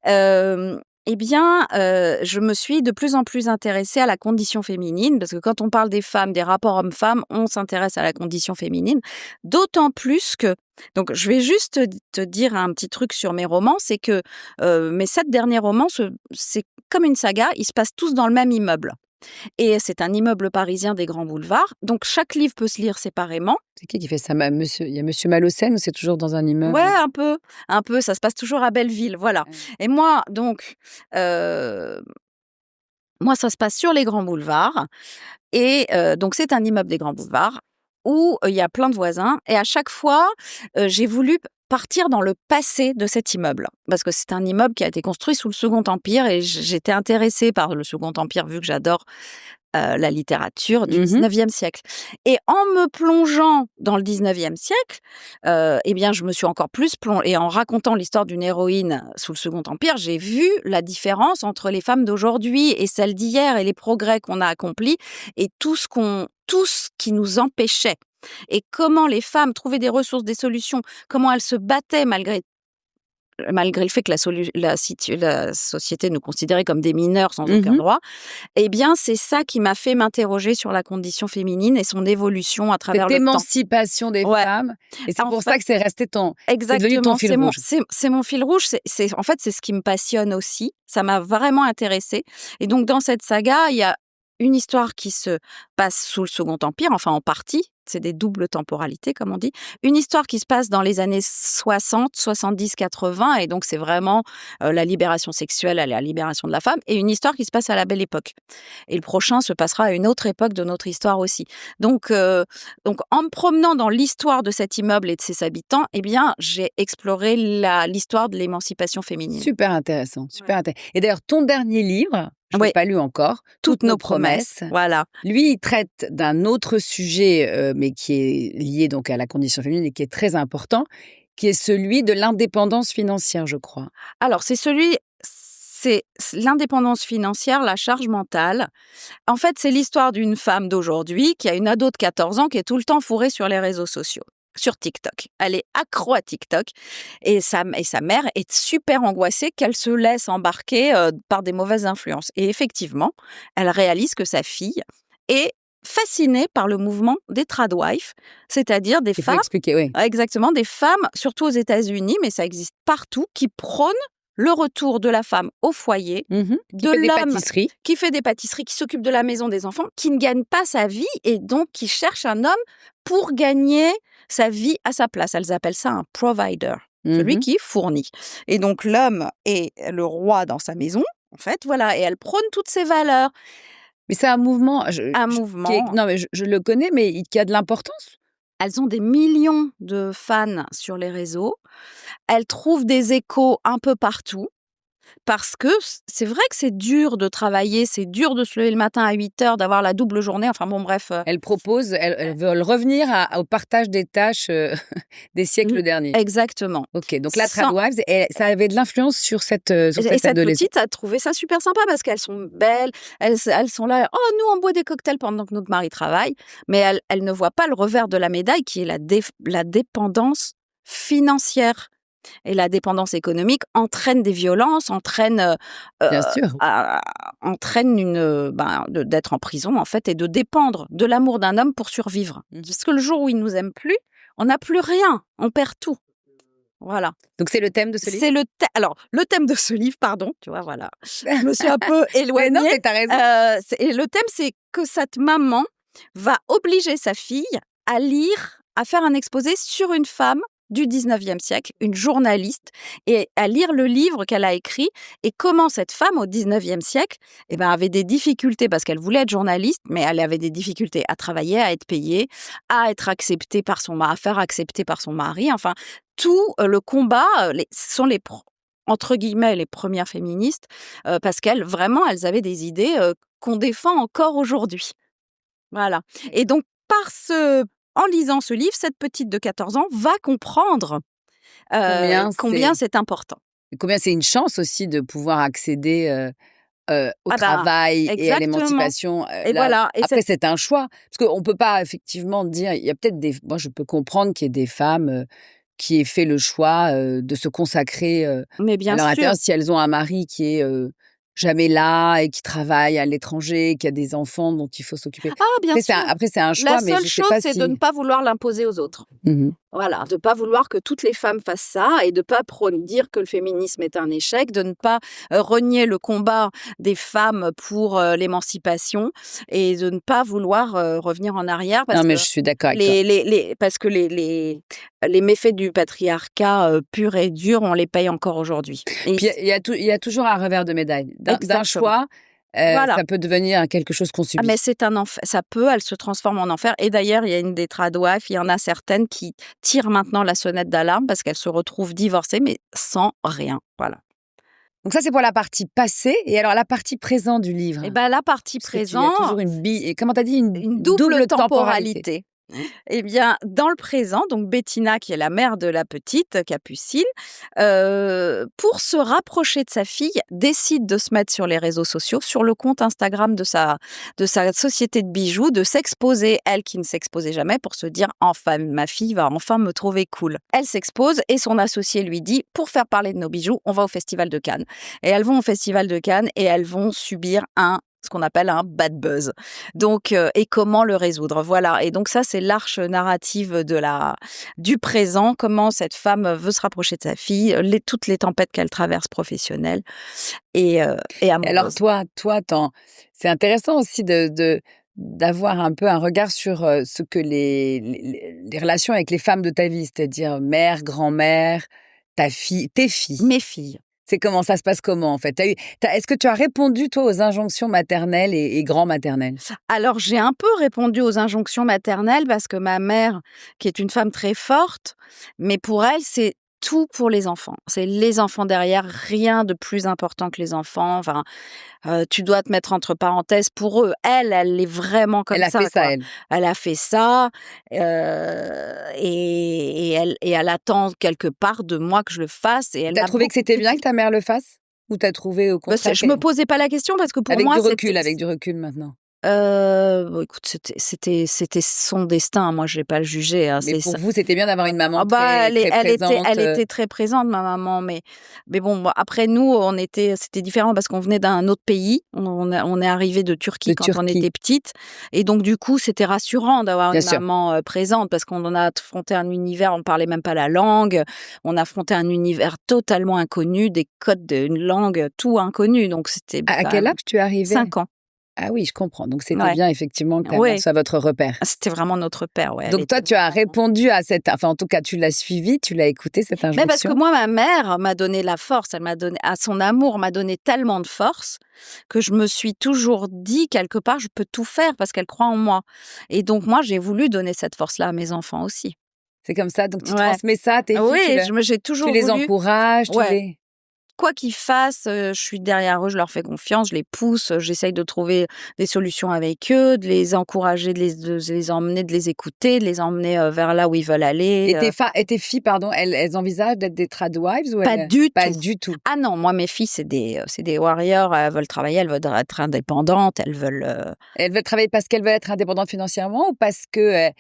eh bien, je me suis de plus en plus intéressée à la condition féminine, parce que quand on parle des femmes, des rapports hommes-femmes, on s'intéresse à la condition féminine. D'autant plus que donc je vais juste te dire un petit truc sur mes romans, c'est que, mes 7 derniers romans, c'est comme une saga, ils se passent tous dans le même immeuble et c'est un immeuble parisien des grands boulevards, donc chaque livre peut se lire séparément. C'est qui fait ça? Il y a Monsieur Malocène ou c'est toujours dans un immeuble? Ouais, un peu, ça se passe toujours à Belleville, voilà. Ouais. Et moi donc, moi ça se passe sur les grands boulevards et donc c'est un immeuble des grands boulevards où, il y a plein de voisins et à chaque fois, j'ai voulu partir dans le passé de cet immeuble. Parce que c'est un immeuble qui a été construit sous le Second Empire et j'étais intéressée par le Second Empire vu que j'adore la littérature du Mmh. 19e siècle. Et en me plongeant dans le 19e siècle, eh bien, je me suis encore plus plongée. Et en racontant l'histoire d'une héroïne sous le Second Empire, j'ai vu la différence entre les femmes d'aujourd'hui et celles d'hier et les progrès qu'on a accomplis et tout ce qui nous empêchait. Et comment les femmes trouvaient des ressources, des solutions, comment elles se battaient malgré le fait que la société nous considérait comme des mineurs sans aucun Mmh. droit, eh bien, c'est ça qui m'a fait m'interroger sur la condition féminine et son évolution à travers Cette le temps. émancipation des Ouais. femmes et c'est En pour fait ça que c'est resté c'est devenu Exactement, ton fil rouge. c'est mon fil rouge, en fait, c'est ce qui me passionne aussi. Ça m'a vraiment intéressée et donc dans cette saga, il y a une histoire qui se passe sous le Second Empire, enfin en partie, c'est des doubles temporalités comme on dit. Une histoire qui se passe dans les années 60, 70, 80 et donc c'est vraiment, la libération sexuelle et la libération de la femme et une histoire qui se passe à la Belle Époque. Et le prochain se passera à une autre époque de notre histoire aussi. Donc en me promenant dans l'histoire de cet immeuble et de ses habitants, eh bien, j'ai exploré l'histoire de l'émancipation féminine. Super intéressant, super intéressant. Et d'ailleurs, ton dernier livre, je ne l'ai Oui. pas lu encore, Toutes nos promesses. Voilà. Lui, il traite d'un autre sujet, mais qui est lié donc à la condition féminine et qui est très important, qui est celui de l'indépendance financière, je crois. Alors, c'est l'indépendance financière, la charge mentale. En fait, c'est l'histoire d'une femme d'aujourd'hui qui a une ado de 14 ans qui est tout le temps fourrée sur les réseaux sociaux, sur TikTok. Elle est accro à TikTok et sa mère est super angoissée qu'elle se laisse embarquer par des mauvaises influences. Et effectivement, elle réalise que sa fille est fascinée par le mouvement des tradwives, c'est-à-dire des Il faut femmes. expliquer, oui. Exactement, des femmes, surtout aux États-Unis, mais ça existe partout, qui prônent le retour de la femme au foyer, Qui de fait des l'homme pâtisseries. qui fait des pâtisseries, qui s'occupe de la maison des enfants, qui ne gagne pas sa vie et donc qui cherche un homme pour gagner sa vie à sa place. Elles appellent ça un provider, celui qui fournit. Et donc l'homme est le roi dans sa maison, en fait, voilà, et elle prône toutes ces valeurs. Mais c'est un mouvement Un qui est mouvement. non, mais je le connais, mais qui a de l'importance? Elles ont des millions de fans sur les réseaux. Elles trouvent des échos un peu partout. Parce que c'est vrai que c'est dur de travailler, c'est dur de se lever le matin à 8 heures, d'avoir la double journée, enfin bon bref, Elles veulent revenir au partage des tâches, des mmh, siècles derniers. exactement. OK, donc la Sans Tradwives ça avait de l'influence sur et cette cette adolescente? petite a trouvé ça super sympa parce qu'elles sont belles, elles sont là: «Oh nous on boit des cocktails pendant que notre mari travaille», mais elles ne voient pas le revers de la médaille qui est la dépendance financière. Et la dépendance économique entraîne des violences, Bien sûr. entraîne d'être en prison, en fait, et de dépendre de l'amour d'un homme pour survivre. Mmh. Parce que le jour où il nous aime plus, on n'a plus rien, on perd tout. Voilà. Donc c'est le thème de ce livre? C'est le thème de ce livre, pardon, tu vois, voilà. Je me suis un peu Mais non, éloignée. mais tu as raison. Et le thème, c'est que cette maman va obliger sa fille à lire, à faire un exposé sur une femme du 19e siècle, une journaliste, et à lire le livre qu'elle a écrit et comment cette femme au 19e siècle, eh ben, avait des difficultés parce qu'elle voulait être journaliste, mais elle avait des difficultés à travailler, à être payée, à être acceptée par son mari, à faire accepter par son mari. Enfin, tout le combat, ce sont entre guillemets, les premières féministes, parce qu'elles, vraiment, elles avaient des idées qu'on défend encore aujourd'hui. Voilà. Et donc, en lisant ce livre, cette petite de 14 ans va comprendre Combien combien c'est c'est important. combien c'est une chance aussi de pouvoir accéder, au Ah bah, travail et à exactement. l'émancipation, Et là voilà. Et après c'est un choix. Parce qu'on peut pas effectivement dire il y a peut-être des moi je peux comprendre qu'il y ait des femmes, qui aient fait le choix, de se consacrer, mais à bien leur sûr. intérieur si elles ont un mari qui est, jamais là et qui travaille à l'étranger, qui a des enfants dont il faut s'occuper. Ah, bien sûr. Après c'est un La choix, mais seule je sais chose, pas c'est de ne si pas vouloir l'imposer aux autres. mmh Voilà, de pas vouloir que toutes les femmes fassent ça et de pas dire que le féminisme est un échec, de ne pas renier le combat des femmes pour l'émancipation et de ne pas vouloir revenir en arrière Non, parce que mais je suis d'accord avec toi. les méfaits du patriarcat pur et dur, on les paye encore aujourd'hui. Et Puis il y a toujours un revers de médaille. D'un exactement. choix, Voilà. ça peut devenir quelque chose qu'on Ah subit. mais c'est un enfer, elle se transforme en enfer et d'ailleurs, il y a une des tradwives, il y en a certaines qui tirent maintenant la sonnette d'alarme parce qu'elles se retrouvent divorcées mais sans rien, voilà. Donc ça, c'est pour la partie passée et alors la partie présent du livre? Et ben la partie Puisque tu y as présent, toujours et comment tu as dit? Une une double double temporalité. temporalité. Eh bien, dans le présent, donc Bettina, qui est la mère de la petite, Capucine, pour se rapprocher de sa fille, décide de se mettre sur les réseaux sociaux, sur le compte Instagram de sa société de bijoux, de s'exposer, elle qui ne s'exposait jamais, pour se dire: «Enfin, ma fille va enfin me trouver cool». Elle s'expose et son associé lui dit: «Pour faire parler de nos bijoux, on va au festival de Cannes». Et elles vont au festival de Cannes et elles vont subir ce qu'on appelle un bad buzz. Donc et comment le résoudre? Voilà. Et donc ça, c'est l'arche narrative du présent, comment cette femme veut se rapprocher de sa fille, toutes les tempêtes qu'elle traverse professionnelles et Et alors amoureuses. toi, c'est intéressant aussi d'avoir un peu un regard sur, ce que les relations avec les femmes de ta vie, c'est-à-dire mère, grand-mère, ta fille tes filles. Mes filles. C'est comment ça se passe comment, en fait? Est-ce que tu as répondu, toi, aux injonctions maternelles et grand-maternelles? Alors j'ai un peu répondu aux injonctions maternelles parce que ma mère, qui est une femme très forte, mais pour elle, c'est tout pour les enfants. C'est les enfants derrière, rien de plus important que les enfants. Enfin, tu dois te mettre entre parenthèses pour eux. Elle est vraiment comme Elle a ça, fait ça, quoi. elle? Elle a fait ça, et elle attend quelque part de moi que je le fasse et elle Tu as m'a trouvé que beaucoup c'était bien que critiquée. ta mère le fasse? Ou tu as trouvé au Bah, contraire je me qu'elle posais pas la question parce que pour moi, avec du recul maintenant? Bon, écoute, c'était son destin. Moi, je vais pas le juger, hein, Mais c'est pour ça. vous, c'était bien d'avoir une Ah maman bah, très très présente, elle était très présente, ma maman, mais bon, moi, après nous, c'était différent parce qu'on venait d'un autre pays. On est arrivé de de Turquie quand on Turquie? était petite et donc du coup, c'était rassurant d'avoir Bien une sûr. maman, présente parce qu'on en a affronté un univers, on parlait même pas la langue. On affrontait un univers totalement inconnu, des codes d'une langue, tout inconnu, donc c'était À quand quel même âge tu es arrivée? 5 ans. Ah oui, je comprends. Donc, c'était Ouais. bien effectivement que ta mère Ouais. soit votre repère. C'était vraiment notre père, ouais. Elle Donc, toi, était tu as vraiment répondu à cette enfin, en tout cas, tu l'as suivie, tu l'as écoutée, cette mais parce que injonction? moi, ma mère m'a donné la force, elle m'a donné son amour m'a donné tellement de force que je me suis toujours dit quelque part: «Je peux tout faire» parce qu'elle croit en moi et donc moi, j'ai voulu donner cette force-là à mes enfants aussi. C'est comme ça, donc tu Ouais. transmets ça à tes filles, Oui, j'ai tu toujours les voulu encourages, tu ouais. les Quoi qu'ils fassent, je suis derrière eux, je leur fais confiance, je les pousse, j'essaye de trouver des solutions avec eux, de les encourager, de les emmener, de les écouter, de les emmener, vers là où ils veulent aller, et tes filles, pardon, elles envisagent d'être des tradwives ou pas elles du pas tout. du tout? Ah non, moi mes filles c'est des warriors, elles veulent travailler, elles veulent être indépendantes, elles veulent, Elles veulent travailler parce qu'elles veulent être indépendantes financièrement ou parce que,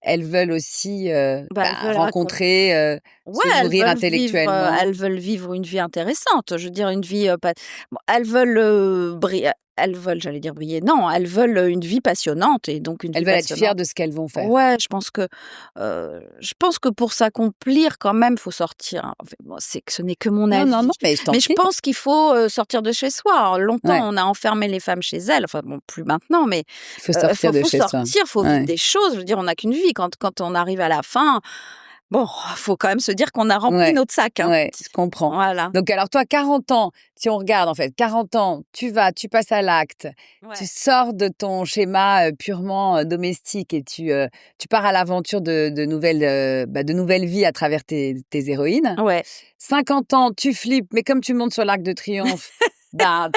elles veulent aussi, elles veulent rencontrer, ouais, se nourrir intellectuellement? elles veulent vivre une vie intéressante. Je veux dire une vie, pas bon, elles veulent, j'allais dire briller, non, elles veulent, une vie passionnante et donc une Elles vie veulent être fières passionnante de ce qu'elles vont faire? ouais, je pense que pour s'accomplir quand même, faut sortir, hein. Enfin bon, c'est que ce n'est que mon Non, non, avis, non, mais je t'en mais je prie. pense qu'il faut, sortir de chez soi. Longtemps, Ouais, on a enfermé les femmes chez elles, enfin bon, plus maintenant, mais il faut sortir de faut chez soi. sortir, faut vivre Ouais, des choses. Je veux dire, on n'a qu'une vie. Quand on arrive à la fin, bon, faut quand même se dire qu'on a rempli ouais, notre sac, hein. ouais, je comprends. Voilà. Donc alors toi, 40 ans, si on regarde en fait, 40 ans, tu passes à l'acte, tu Ouais. sors de ton schéma, purement, domestique et tu pars à l'aventure de nouvelles vies à travers tes héroïnes. Ouais. 50 ans, tu flippes, mais comme tu montes sur l'Arc de Triomphe, bah,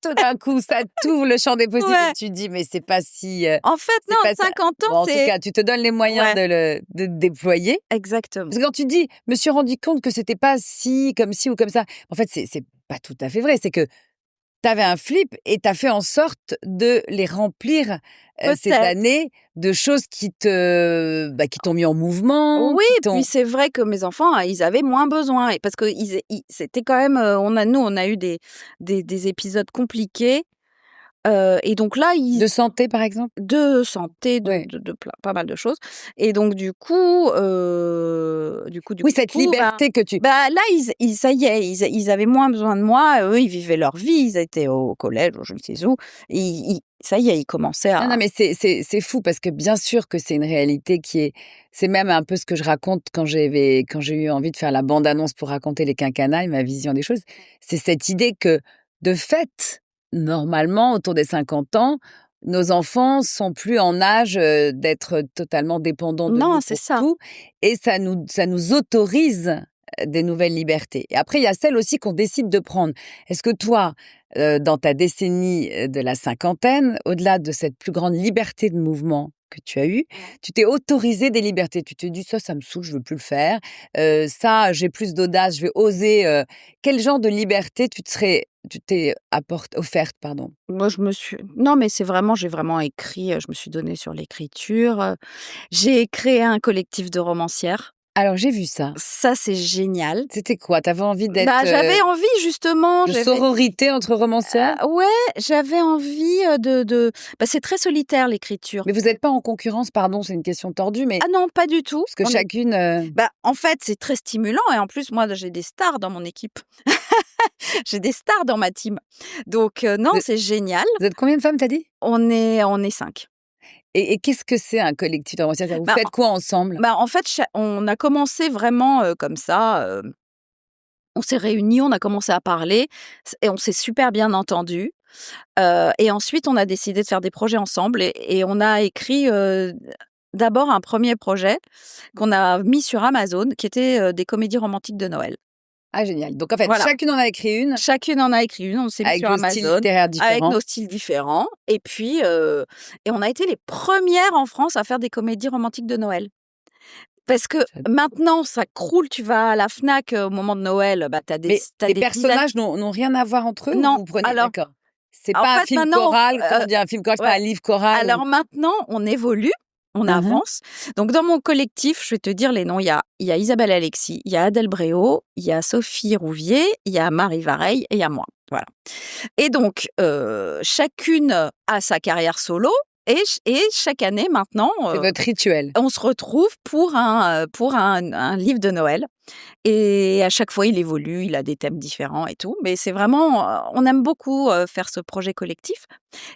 tout d'un coup, ça t'ouvre le champ des possibles et Ouais. tu dis: «Mais En fait, non, c'est pas ça». 50 ans, Bon, en tout c'est cas, tu te donnes les moyens ouais, de déployer. exactement. Parce que quand tu dis: «Me suis rendu compte que c'était pas si, comme ci ou comme ça», en fait, c'est pas tout à fait vrai. C'est que tu avais un flip et tu as fait en sorte de les remplir, ces Peut-être. années de choses qui t'ont mis en mouvement, Oui, qui puis t'ont c'est vrai que mes enfants, ils avaient moins besoin et parce qu'ils c'était quand même, on a eu des épisodes compliqués, et donc là, ils de santé, par exemple? de santé, Ouais. de plein pas mal de choses et donc Oui, cette bah liberté que tu là, ils ça y est, ils avaient moins besoin de moi, eux, ils vivaient leur vie, ils étaient au collège ou je ne sais où. Ils ça y est, ils commençaient non, non, à mais c'est fou parce que bien sûr que c'est une réalité qui est c'est même un peu ce que je raconte quand j'ai eu envie de faire la bande annonce pour raconter les quinquennats et ma vision des choses. C'est cette idée que, de fait, normalement, autour des 50 ans, nos enfants sont plus en âge, d'être totalement dépendants de non, nous c'est pour ça. tout et ça nous autorise, des nouvelles libertés et après il y a celles aussi qu'on décide de prendre. Est-ce que toi, dans ta décennie, de la cinquantaine, au-delà de cette plus grande liberté de mouvement que tu as eue, Ouais. tu t'es autorisé des libertés? Tu t'es dit: Ça me saoule, je veux plus le faire. Ça, j'ai plus d'audace, je vais oser», quel genre de liberté tu t'es offerte, pardon? Moi, je me suis non, mais c'est vraiment j'ai vraiment écrit, je me suis donnée sur l'écriture, j'ai créé un collectif de romancières. Alors j'ai vu ça. Ça, c'est génial. C'était quoi? Tu avais envie Bah, j'avais envie justement, de sororité entre romancières? ouais, j'avais envie, bah, c'est très solitaire l'écriture. Mais vous êtes pas en concurrence, pardon, c'est une question tordue, mais Ah non, pas du tout. parce que On est chacune, bah, en fait, c'est très stimulant et en plus, moi, j'ai des stars dans mon équipe. J'ai des stars dans ma team. Donc non, vous c'est génial. vous êtes combien de femmes, tu dit? On est 5. Et qu'est-ce que c'est un collectif de romancières? Vous Bah, faites quoi ensemble? en fait, on a commencé vraiment, comme ça, on s'est réunis, on a commencé à parler et on s'est super bien entendus, et ensuite on a décidé de faire des projets ensemble et on a écrit, d'abord un premier projet qu'on a mis sur Amazon qui était, des comédies romantiques de Noël. Ah génial. Donc en fait, Voilà. chacune en a écrit une Chacune en a écrit une, on s'est mis avec sur vos styles Amazon littéraires avec différents. nos styles différents et puis, et on a été les premières en France à faire des comédies romantiques de Noël. Parce que J'ad maintenant ça croule, tu vas à la Fnac, au moment de Noël, bah, Mais tu les des dizaines personnages n'ont rien à voir entre eux ou non, vous prenez alors d'accord. C'est en pas un fait film maintenant, choral, comment dire? Un film choral, c'est pas ouais, un livre choral ou alors maintenant on évolue, on Mmh mh. avance. Donc dans mon collectif, je vais te dire les noms, il y a Isabelle Alexis, il y a Adèle Bréau, il y a Sophie Rouvier, il y a Marie Vareille et il y a moi. Voilà. Et donc chacune a sa carrière solo, Et chaque année maintenant, C'est votre rituel. on se retrouve pour un livre de Noël. Et à chaque fois, il évolue, il a des thèmes différents et tout. Mais c'est vraiment, on aime beaucoup faire ce projet collectif.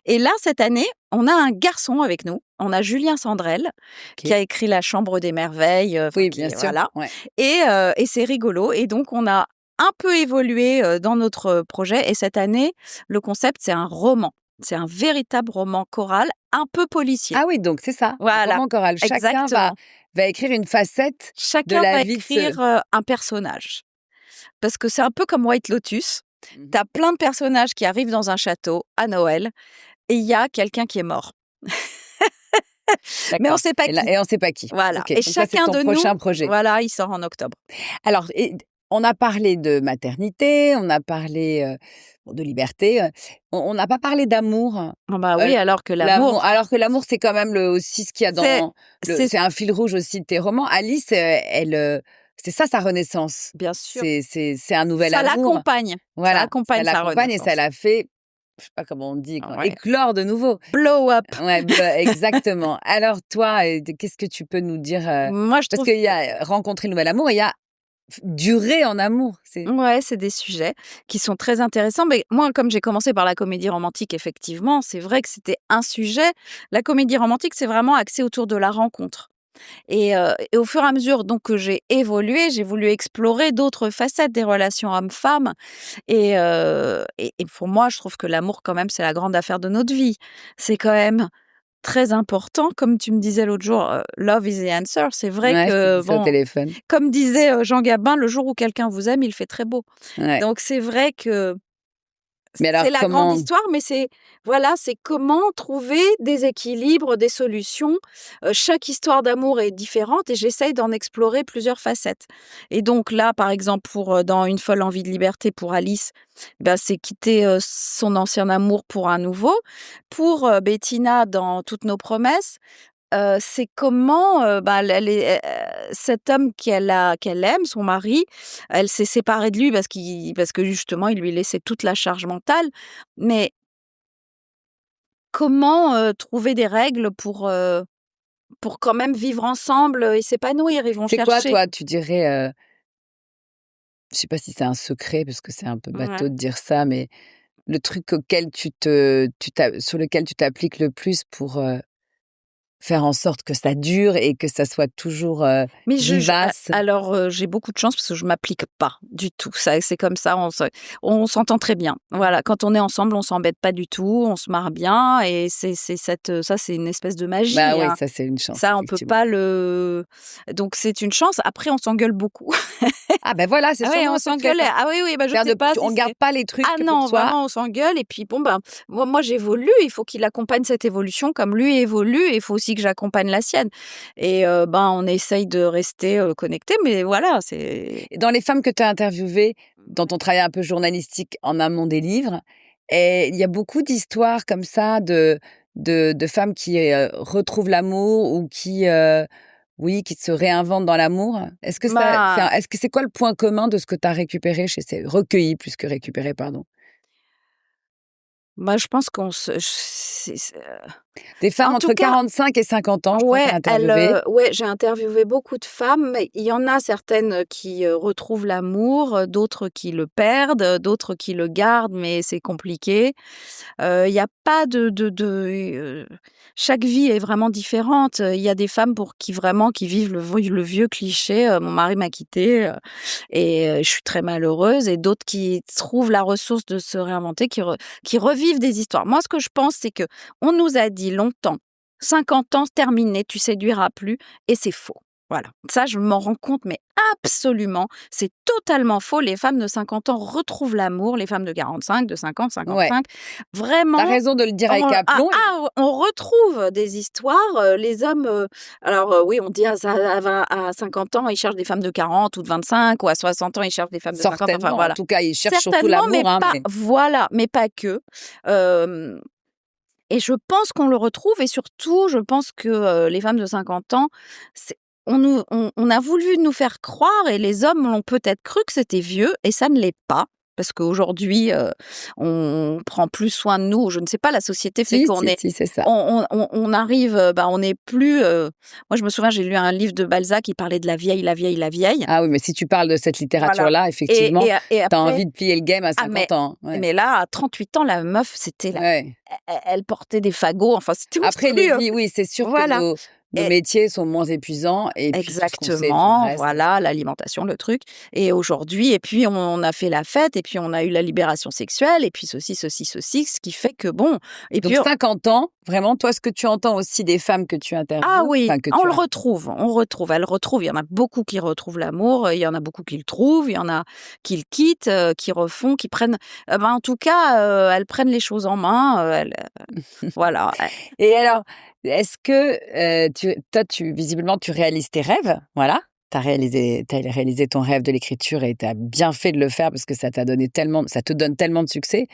Et là, cette année, on a un garçon avec nous. On a Julien Sandrel, qui a OK. écrit La Chambre des merveilles. Oui, bien sûr. Voilà. Ouais. Et c'est rigolo. Et donc, on a un peu évolué dans notre projet. Et cette année, le concept, c'est un roman. C'est un véritable roman choral, un peu policier. Ah oui, donc c'est ça, un Voilà, roman choral. Chacun exactement. va écrire une facette de Chacun la va vie de ce écrire un personnage. Parce que c'est un peu comme White Lotus. Mmh. Tu as plein de personnages qui arrivent dans un château à Noël et il y a quelqu'un qui est mort. Mais on D'accord sait pas et là qui. et on sait pas qui. Voilà. OK, Et donc ça, c'est chacun ton de nous, prochain projet. voilà, il sort en octobre. Alors on a parlé de maternité, on a parlé, bon de liberté, on n'a pas parlé d'amour. Ah bah oui, alors que l'amour, Alors que l'amour, c'est quand même aussi ce qu'il y a c'est dans c'est c'est un fil rouge aussi de tes romans. Alice, elle, c'est ça sa renaissance. bien sûr, C'est un nouvel ça amour. l'accompagne. Ça Voilà, ça accompagne sa l'accompagne et ça renaissance. l'a fait, je sais pas comment on dit quand Ouais. éclore de nouveau. Blow up. Ouais, exactement. Alors toi, qu'est-ce que tu peux nous dire, Moi, je parce trouve qu'il y a rencontrer le nouvel amour et il y a durer en amour. ouais, c'est des sujets qui sont très intéressants. Mais moi, comme j'ai commencé par la comédie romantique, effectivement, c'est vrai que c'était un sujet. La comédie romantique, c'est vraiment axé autour de la rencontre. Et au fur et à mesure donc que j'ai évolué, j'ai voulu explorer d'autres facettes des relations hommes-femmes. Et pour moi, je trouve que l'amour, quand même, c'est la grande affaire de notre vie. C'est quand même très important. Comme tu me disais l'autre jour, love is the answer. C'est vrai Ouais, je t'ai que, dit ça au bon, téléphone. comme disait Jean Gabin, le jour où quelqu'un vous aime, il fait très beau. Ouais. Donc c'est vrai que Mais alors c'est la grande comment histoire, mais c'est voilà, c'est comment trouver des équilibres, des solutions. Chaque histoire d'amour est différente et j'essaye d'en explorer plusieurs facettes. Et donc là, par exemple, dans Une folle envie de liberté pour Alice, bah, c'est quitter son ancien amour pour un nouveau. Pour Bettina, dans Toutes nos promesses, c'est comment, bah, cet homme qu'elle aime, son mari, elle s'est séparée de lui parce que justement, il lui laissait toute la charge mentale. Mais comment, trouver des règles pour quand même vivre ensemble, et s'épanouir? Ils vont c'est quoi chercher. toi, tu dirais, je sais pas si c'est un secret parce que c'est un peu bateau Ouais. de dire ça, mais le truc auquel sur lequel tu t'appliques le plus pour, faire en sorte que ça dure et que ça soit toujours, Mais vivace? alors, j'ai beaucoup de chance parce que je m'applique pas du tout. Ça, c'est comme ça, on s'entend très bien. Voilà, quand on est ensemble, on s'embête pas du tout, on se marre bien et ça, c'est une espèce de Bah magie, oui, hein. ça c'est une chance Ça, on peut effectivement. pas le donc c'est une chance. Après, on s'engueule beaucoup. Ah ben voilà, c'est Ah oui, sûrement on un secret s'engueule. ça. Ah oui, oui, bah, je Faire sais de pas si on garde c'est pas les trucs ah que pour non, soi. vraiment, on s'engueule et puis bon, ben, moi j'évolue, il faut qu'il accompagne cette évolution comme lui évolue et il faut aussi que j'accompagne la sienne. Et ben, on essaye de rester, connectés, mais voilà, c'est Et dans les femmes que tu as interviewées, dans ton travail un peu journalistique en amont des livres, et il y a beaucoup d'histoires comme ça de femmes qui, retrouvent l'amour ou qui, oui, qui se réinventent dans l'amour. ma Est-ce que c'est quoi le point commun de ce que tu as récupéré chez ces recueilli plus que récupéré, pardon? je pense qu'on se c'est Des femmes en tout entre cas. 45 et 50 ans, je crois que tu Ouais, as interviewé. ouais, j'ai interviewé beaucoup de femmes. Mais il y en a certaines qui, retrouvent l'amour, d'autres qui le perdent, d'autres qui le gardent, mais c'est compliqué. Il y a pas chaque vie est vraiment différente. Il y a des femmes pour qui vraiment qui vivent le vieux cliché, «Mon mari m'a quittée, je suis très malheureuse», et d'autres qui trouvent la ressource de se réinventer, qui revivent des histoires. Moi, ce que je pense, c'est que on nous a dit longtemps: 50 ans, terminé, tu séduiras plus, et c'est faux. Voilà. Ça, je m'en rends compte, mais absolument, c'est totalement faux. Les femmes de 50 ans retrouvent l'amour, les femmes de 45, de 50, Ouais, 55. tu as Vraiment, raison de le dire avec aplomb. on retrouve des histoires. Les hommes, alors oui, on dit à 50 ans, ils cherchent des femmes de 40 ou de 25, ou à 60 ans, ils cherchent des femmes de 50. Enfin, Certainement, en voilà. tout cas, ils cherchent surtout Certainement, mais l'amour, hein, pas, mais voilà, mais pas que. Euh, et je pense qu'on le retrouve, et surtout, je pense que, les femmes de 50 ans, c'est on a voulu nous faire croire, et les hommes l'ont peut-être cru, que c'était vieux, et ça ne l'est pas. parce qu'aujourd'hui, on prend plus soin de nous. Je ne sais pas, la société fait qu'on est Si, c'est ça. on arrive, on n'est plus, moi je me souviens, j'ai lu un livre de Balzac qui parlait de la vieille, la vieille, la vieille. Ah oui, mais si tu parles de cette Voilà littérature-là, effectivement, et tu as après envie de plier le game à ah 50 ans. Ouais. mais là, à 38 ans, la meuf, c'était la Ouais. elle portait des fagots, enfin, c'était Après les monstrueux. vies, oui, c'est sûr que Voilà nos et métiers sont moins épuisants et puis tout ce qu'on sait, tout le exactement, reste. voilà, l'alimentation, le truc et aujourd'hui et puis on a fait la fête et puis on a eu la libération sexuelle et puis ceci, ce qui fait que bon et Donc puis 50 ans, vraiment, toi, ce que tu entends aussi des femmes que tu ah interviews, oui, enfin que on tu le as retrouve, elles le retrouvent. Il y en a beaucoup qui retrouvent l'amour, il y en a beaucoup qui le trouvent, il y en a qui le quittent, qui refont, qui prennent, en tout cas, elles prennent les choses en main, voilà. et alors, est-ce que, visiblement, tu réalises tes rêves, voilà. Tu as réalisé ton rêve de l'écriture et tu as bien fait de le faire parce que ça te donne tellement de succès.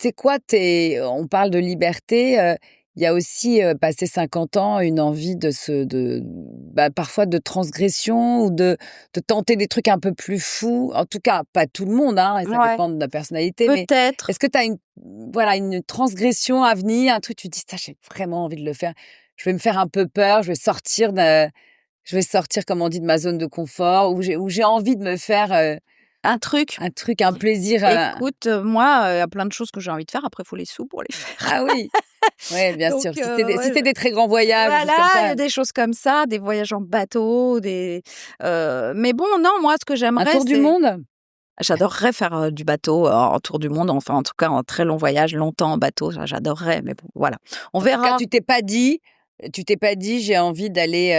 C'est quoi on parle de liberté, il y a aussi, passé 50 ans, une envie parfois de transgression ou de tenter des trucs un peu plus fous. En tout cas, pas tout le monde, hein, et ça Ouais, dépend de la personnalité, mais peut-être. est-ce que tu as une transgression à venir, un truc, tu te dis: «Ça, j'ai vraiment envie de le faire. Je vais me faire un peu peur, je vais sortir, comme on dit, de ma zone de confort, où j'ai envie de me faire, Un truc, un plaisir, écoute, moi, il y a plein de choses que j'ai envie de faire, après il faut les sous pour les faire. ah oui, ouais, bien sûr. Donc Si ouais, c'est des très grands voyages, des choses voilà, comme il y ça, a des choses comme ça, des voyages en bateau, mais bon, non, moi, ce que un j'aimerais, tour du c'est monde? j'adorerais faire, du bateau, en tour du monde, enfin, en tout cas, en très long voyage, longtemps en bateau, ça j'adorerais, mais bon, voilà. On En tout cas, verra. tu t'es pas dit: «J'ai envie d'aller,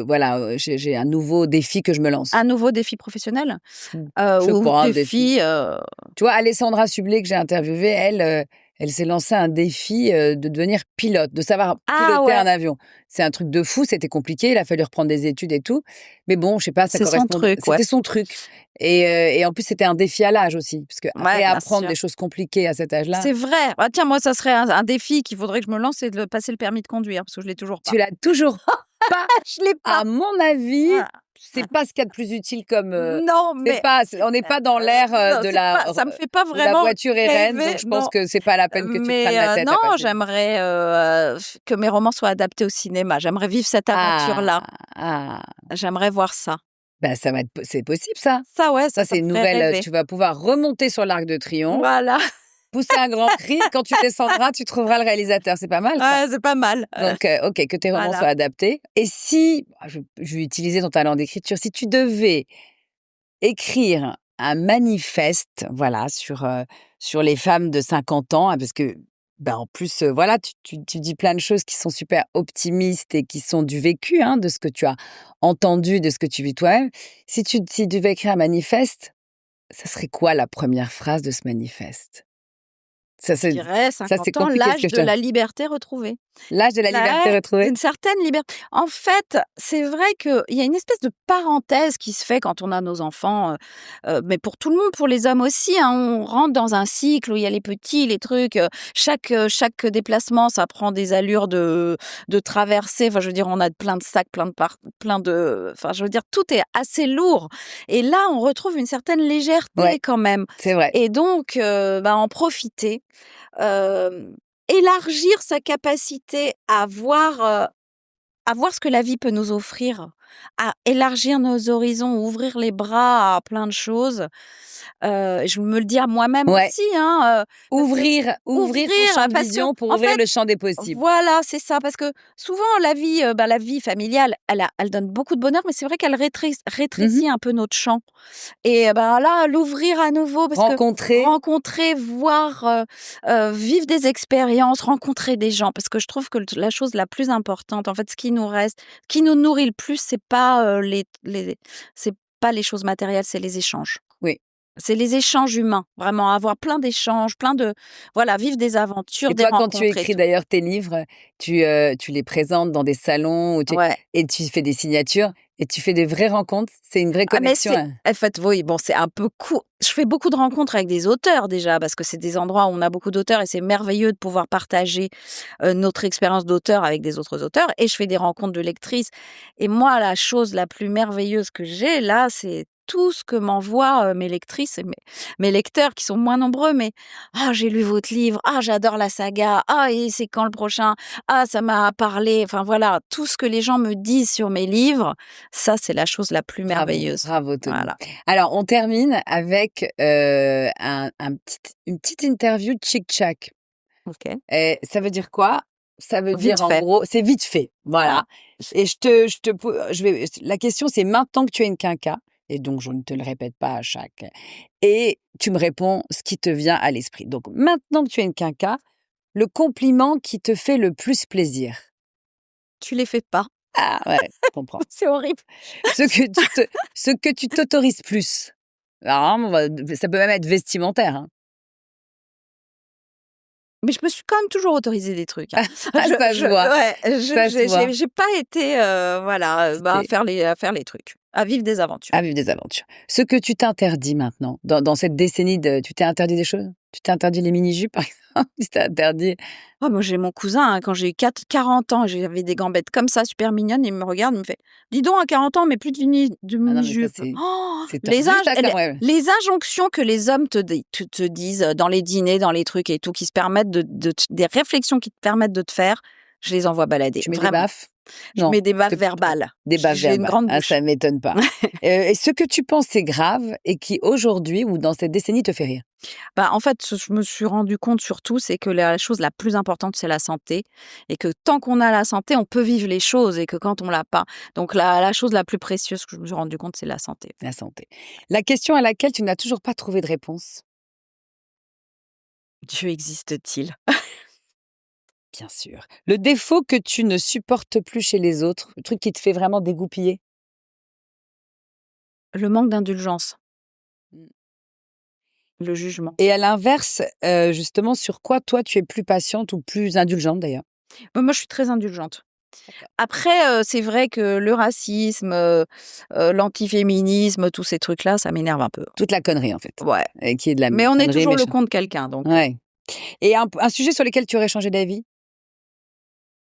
voilà, j'ai un nouveau défi que je me lance». Un nouveau défi professionnel? Mmh. Je sais Ou pas, un défi. défi, Tu vois, Alessandra Sublet que j'ai interviewée, elle, elle s'est lancée un défi, de devenir pilote, de savoir ah piloter un ouais, avion. C'est un truc de fou, c'était compliqué, il a fallu reprendre des études et tout. Mais bon, je sais pas, ça c'est son correspondait, truc, ouais. c'était son truc et en plus, c'était un défi à l'âge aussi, parce que Ouais, bien réapprendre sûr. des choses compliquées à cet âge-là, C'est vrai. Ah tiens, moi, ça serait un défi qu'il faudrait que je me lance, c'est de passer le permis de conduire, parce que je l'ai toujours pas. tu l'as toujours pas. Je l'ai pas. À mon avis, Ah. c'est pas ce qu'il y a de plus utile comme, Non, mais on n'est pas dans l'ère, non, c'est pas ça me fait pas de la vraiment voiture RN, donc rêver, je pense non. que c'est pas la peine que tu te prennes Mais la tête non, à passer. j'aimerais, que mes romans soient adaptés au cinéma. J'aimerais vivre cette aventure-là. Ah! Ah! J'aimerais voir ça. Bah, c'est possible ça. Ça, ouais, Ça, ça c'est me une ferait nouvelle, rêver. tu vas pouvoir remonter sur l'Arc de Triomphe, Voilà. pousser un grand cri, quand tu descendras, tu trouveras le réalisateur. C'est pas mal ça. Ouais, c'est pas mal. Donc OK, que tes romans Voilà. soient adaptés et si je vais utiliser ton talent d'écriture, si tu devais écrire un manifeste, voilà, sur les femmes de 50 ans, hein, parce que, bah, en plus, voilà, tu dis plein de choses qui sont super optimistes et qui sont du vécu, hein, de ce que tu as entendu, de ce que tu vis toi-même. Si tu devais écrire un manifeste, ça serait quoi la première phrase de ce manifeste? Ça Je c'est dirais ça c'est 50 ans, compliqué ce l'âge que je de te la liberté retrouvée. l'âge de la liberté Ouais, retrouvée? une certaine liberté. En fait, c'est vrai qu'il y a une espèce de parenthèse qui se fait quand on a nos enfants, mais pour tout le monde, pour les hommes aussi, hein. On rentre dans un cycle où il y a les petits, les trucs, chaque déplacement, ça prend des allures de traversée. Enfin, je veux dire, on a plein de sacs, plein de enfin, je veux dire, tout est assez lourd et là, on retrouve une certaine légèreté Ouais, quand même c'est vrai. et donc en profiter. Élargir sa capacité à voir ce que la vie peut nous offrir, à élargir nos horizons, ouvrir les bras à plein de choses. Je me le dis à moi-même Ouais, aussi, hein, parce que ouvrir ton champ de parce que vision pour en ouvrir fait le champ des possibles. voilà, c'est ça, parce que souvent la vie familiale, elle donne beaucoup de bonheur, mais c'est vrai qu'elle Mmh. rétrécit un peu notre champ et là, l'ouvrir à nouveau parce que Rencontrer. rencontrer, voir, vivre des expériences, rencontrer des gens parce que je trouve que la chose la plus importante, en fait, ce qui nous reste, ce qui nous nourrit le plus, c'est pas, c'est pas les choses matérielles, c'est les échanges. Oui. C'est les échanges humains, vraiment avoir plein d'échanges, plein de voilà, vivre des aventures, Et des toi, quand tu rencontres et écris tout. d'ailleurs tes livres, tu les présentes dans des salons Ouais. et tu fais des signatures et tu fais des vraies rencontres? C'est une vraie Ah mais connexion, c'est hein? en fait, oui, bon, c'est un peu court. Je fais beaucoup de rencontres avec des auteurs déjà, parce que c'est des endroits où on a beaucoup d'auteurs et c'est merveilleux de pouvoir partager, notre expérience d'auteur avec des autres auteurs et je fais des rencontres de lectrices et moi, la chose la plus merveilleuse que j'ai là, c'est tout ce que m'envoient mes lectrices et mes lecteurs qui sont moins nombreux, mais ah, j'ai lu votre livre, ah, j'adore la saga, ah, et c'est quand le prochain, ah, ça m'a parlé. Enfin voilà, tout ce que les gens me disent sur mes livres, ça, c'est la chose la plus Bravo, merveilleuse. bravo Tony. Voilà. Alors, on termine avec une petite interview chic-chac. Ok. Et ça veut dire quoi? Ça veut Vite dire, en fait. gros, c'est vite fait. Voilà. Et la question, c'est maintenant que tu as une quinca, et donc je ne te le répète pas à chaque, et tu me réponds ce qui te vient à l'esprit. Donc, maintenant que tu as une quinca, le compliment qui te fait le plus plaisir. Tu les fais pas. Ah ouais, je comprends. C'est horrible. Ce que tu t'autorises plus. Alors, ça peut même être vestimentaire. Hein. Mais je me suis quand même toujours autorisé des trucs. Hein. Ah, ça se voit. Ouais, Ça se voit. j'ai pas été, voilà, à faire les trucs, à vivre des aventures. À vivre des aventures. Ce que tu t'interdis maintenant, dans cette décennie tu t'es interdit des choses? Tu t'es interdit les mini-jupes, par exemple? Tu t'es interdit Oh, moi, j'ai mon cousin, hein, quand j'ai eu 40 ans, j'avais des gambettes comme ça, super mignonnes, il me regarde, il me fait: «Dis donc, à 40 ans, mais plus de Ah non, mais ça, mini-jupe». c'est Les tordu, ça, quand les même. les injonctions que les hommes te disent dans les dîners, dans les trucs et tout, qui se permettent des réflexions qui te permettent de te faire, je les envoie balader, Tu mets des vraiment. baffes? Je Non. mets des baffes Que verbales. Des baffes J'ai une verbales. grande Ah, bouche. ça m'étonne pas. Et ce que tu penses c'est grave et qui aujourd'hui ou dans cette décennie te fait rire? Bah, en fait, ce je me suis rendu compte surtout, c'est que la chose la plus importante, c'est la santé et que tant qu'on a la santé, on peut vivre les choses et que quand on l'a pas, donc la chose la plus précieuse que je me suis rendu compte, c'est la santé. La santé. La question à laquelle tu n'as toujours pas trouvé de réponse? Dieu existe-t-il? Bien sûr. Le défaut que tu ne supportes plus chez les autres, le truc qui te fait vraiment dégoupiller? Le manque d'indulgence, Mmh. le jugement. Et à l'inverse, justement, sur quoi toi tu es plus patiente ou plus indulgente d'ailleurs? Moi, je suis très indulgente. D'accord. Après, c'est vrai que le racisme, l'antiféminisme, tous ces trucs-là, ça m'énerve un peu. Toute la connerie en fait, Ouais, qui est de la mais on est connerie toujours le méchante. compte quelqu'un, donc Ouais. Et un sujet sur lequel tu aurais changé d'avis?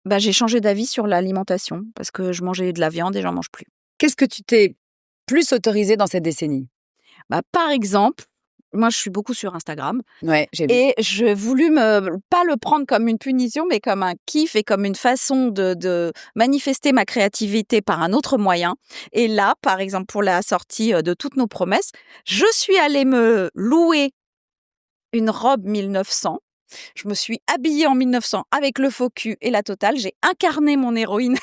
bah, j'ai changé d'avis sur l'alimentation parce que je mangeais de la viande et j'en mange plus. Qu'est-ce que tu t'es plus autorisé dans cette décennie? Bah, par exemple, moi, je suis beaucoup sur Instagram Ouais, j'ai vu. et je voulu pas le prendre comme une punition, mais comme un kiff et comme une façon de manifester ma créativité par un autre moyen. Et là, par exemple, pour la sortie de Toutes nos promesses, je suis allée me louer une robe 1900. Je me suis habillée en 1900 avec le faux cul et la totale. J'ai incarné mon héroïne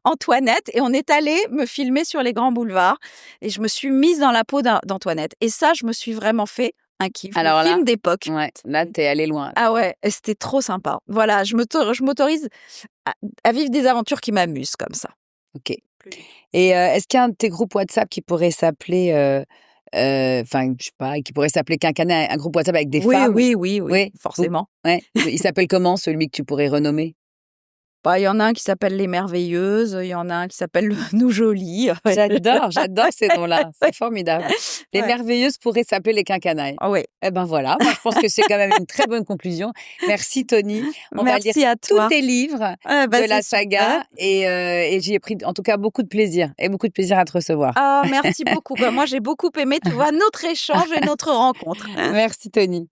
Antoinette et on est allé me filmer sur les grands boulevards et je me suis mise dans la peau d'Antoinette. Et ça, je me suis vraiment fait un kiff, Alors le là, film d'époque. ouais, là, tu es allée loin. Ah ouais, et c'était trop sympa. Voilà, je m'autorise à vivre des aventures qui m'amusent comme ça. OK. Et est-ce qu'il y a un de tes groupes WhatsApp qui pourrait s'appeler, enfin, je sais pas, qui pourrait s'appeler Quinquennat, un groupe WhatsApp avec des Oui, femmes? oui, Oui? forcément. Ouais. Il s'appelle comment celui que tu pourrais renommer? Bah, il y en a un qui s'appelle Les Merveilleuses, il y en a un qui s'appelle Nous Jolies. J'adore ces noms-là, c'est formidable. Les Ouais. merveilleuses pourraient s'appeler les quinquanailles. Ah ouais. Eh ben voilà, moi je pense que c'est quand même une très bonne conclusion. Merci Tony. On va lire Merci à tous toi. tes livres Ah bah, de la c'est saga super. et j'y ai pris en tout cas beaucoup de plaisir à te recevoir. Ah, merci beaucoup. Bah, moi, j'ai beaucoup aimé, tu vois, notre échange et notre rencontre. Merci Tony.